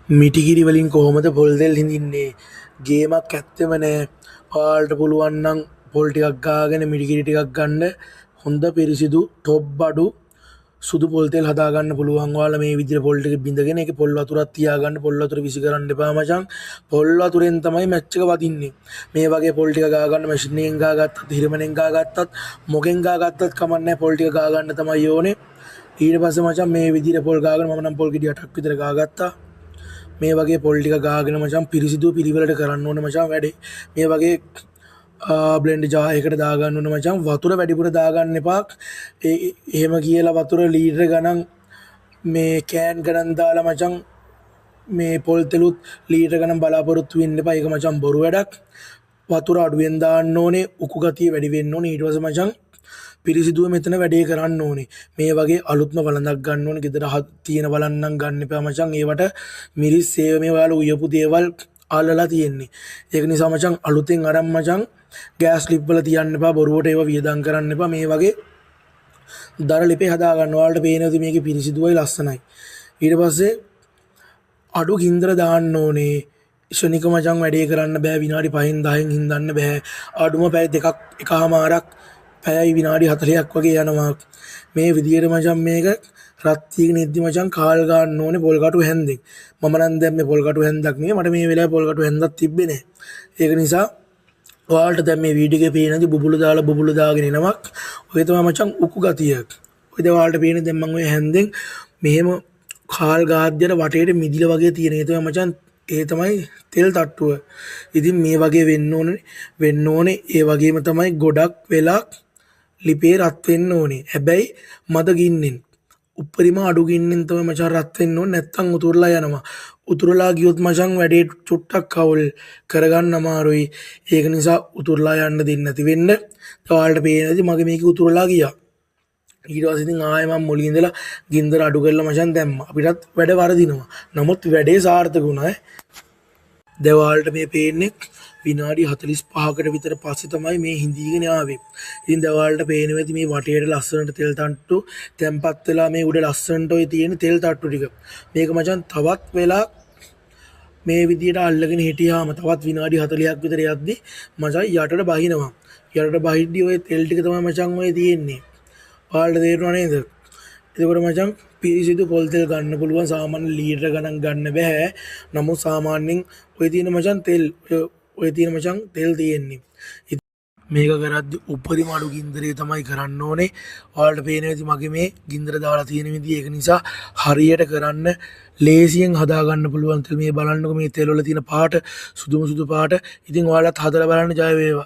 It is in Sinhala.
මිටිකිරි වලින් කොහොමද පොල් තෙල් හිඳින්නේ? ගේමක් ඇත්තෙම නෑ. ඔයාලට පුළුවන් නම් පොල් ටිකක් ගාගෙන මිටිකිරි ටිකක් ගන්න. හොඳ පිරිසිදු ටොප් බඩු සුදු පොල් තෙල් හදාගන්න පුළුවන්. ඔයාලා මේ විදිහට පොල් ටික බිඳගෙන ඒකේ පොල් වතුරක් තියාගන්න. පොල් වතුර විසි කරන්න එපා මචං. පොල් වතුරෙන් තමයි මැච් එක වදින්නේ. මේ වගේ පොල් ටික ගාගන්න මැෂින් එකෙන් ගාගත්තත්, හිරමනෙන් ගාගත්තත්, මොකෙන් ගාගත්තත් කමක් නෑ. පොල් ටික ගාගන්න තමයි ඕනේ. ඊට පස්සේ මචං මේ විදිහට පොල් ගාගෙන මම නම් පොල් ගෙඩි 8ක් විතර ගාගත්තා. මේ වගේ පොල් ටික ගාගෙන මචං පිරිසිදු පිළිවෙලට කරන්න ඕනේ මචං වැඩේ. මේ වගේ බ්ලෙන්ඩ් ජාර් එකකට දාගන්න ඕනේ මචං. වතුර වැඩිපුර දාගන්න එපා. එහෙම කියලා වතුර ලීටර ගණන් මේ කෑන් ගණන් දාලා මචං මේ පොල් තෙලුත් ලීටර ගණන් බලාපොරොත්තු වෙන්න එපා. ඒක මචං බොරු වැඩක්. වතුර අඩුවෙන් දාන්න ඕනේ. උකු ගතිය වැඩි වෙන්න ඕනේ. ඊට පස්සේ මචං පිරිසිදුව මෙතන වැඩේ කරන්න ඕනේ. මේ වගේ අලුත්ම වළඳක් ගන්න ඕනේ. ගෙදර තියෙන වළන්නම් ගන්න එපා මචං. ඒවට මිරිස් සේව මේ ඔයාලා උයපු දේවල් අල්ලලා තියෙන්නේ. ඒක නිසා මචං අලුතෙන් අරන් මචං ගෑස් ලිප් වල තියන්න එපා. බොරුවට ඒවා වියදම් කරන්න එපා. මේ වගේ දර ලිපේ හදා ගන්න. ඔයාලට පේනවාද මේකේ පිරිසිදුවයි ලස්සනයි. ඊට පස්සේ අඩු ගින්දර දාන්න ඕනේ. ශනික මචං වැඩේ කරන්න බෑ. විනාඩි 5න් 10න් හින්දන්න බෑ. අඩුම පැය දෙකක් එකමාරක් පැයයි විනාඩි 40ක් වගේ යනවා. මේ විදියට මචං මේක රත් වීගෙන ඉද්දි මචං කාල් ගන්න ඕනේ පොල් කටු හැන්දෙන්. මම නම් දැන් මේ පොල් කටු හැන්දක් නෙවෙයි. මට මේ වෙලාවේ පොල් කටු හැන්දක් තිබ්බේ නෑ. ඒක නිසා ඔයාලට දැන් මේ වීඩියෝ එකේ පේනදී බුබුලු දාලා බුබුලු දාගෙන එනවක්. ඔය තමයි මචං උකු ගතියක්. ඔය දැන් ඔයාලට පේන්නේ දැන් මම ඔය හැන්දෙන් මෙහෙම කාල් ගාද්දියට වටේට මිදිල වගේ තියෙන. ඒ තමයි මචං ඒ තමයි තෙල් තට්ටුව. ඉතින් මේ වගේ වෙන්න ඕනේ. ඒ වගේම තමයි ගොඩක් වෙලා ලිපේ රත් වෙන්න ඕනේ. හැබැයි මද ගින්නෙන් උපරිම අඩු ගින්නෙන් තමයි මචං රත් වෙන්න ඕනේ. නැත්තම් උතුරලා යනවා. උතුරලා ගියොත් මචං වැඩේ චුට්ටක් අවුල් කරගන්න අමාරුයි. ඒක නිසා උතුරලා යන්න දෙන්නේ නැති වෙන්න. ඔයාලට පේනදී මගේ මේක උතුරලා ගියා. ඊට පස්සේ ඉතින් ආයෙ මම මුලින් ඉඳලා ගින්දර අඩු කරලා මචං දැම්මා. අපිටත් වැඩ වරදිනවා. නමුත් වැඩේ සාර්ථක වුණා. දැන් ඔයාලට මේ පේන්නේ විනාඩි 45කට විතර පස්සේ තමයි මේ හිඳීගෙන ආවේ. ඉතින් දැන් ඔයාලට පේනවා ඇති මේ වටේට ලස්සනට තෙල් තට්ටු තැම්පත් වෙලා මේ උඩ ලස්සනට ඔය තියෙන තෙල් තට්ටු ටික. මේක මචං තවත් වෙලා මේ විදියට අල්ලගෙන හිටියාම තවත් විනාඩි 40ක් විතර යද්දි මචං යටට බහිනවා. යටට බහිද්දි ඔය තෙල් ටික තමයි මචං ඔය තියෙන්නේ. ඔයාලට තේරුණා නේද? එතකොට මචං පිරිසිදු පොල් තෙල් ගන්න පුළුවන්. සාමාන්‍ය ලීටර ගණන් ගන්න බෑ. නමුත් සාමාන්‍යයෙන් ඔය තියෙන මචං තෙල් ඔය තියෙන මචං තෙල් තියෙන්නේ. මේක කරද්දි උපරිම අඩු ගින්දරේ තමයි කරන්න ඕනේ. ඔයාලට පේනවා ඇති මගේ මේ ගින්දර දාලා තියෙන විදිහ. ඒක නිසා හරියට කරන්න ලේසියෙන් හදා ගන්න පුළුවන් තෙල්. මේ බලන්නකො මේ තෙල් වල තියෙන පාට සුදුම සුදු පාට. ඉතින් ඔයාලත් හදලා බලන්න. ජය වේවා.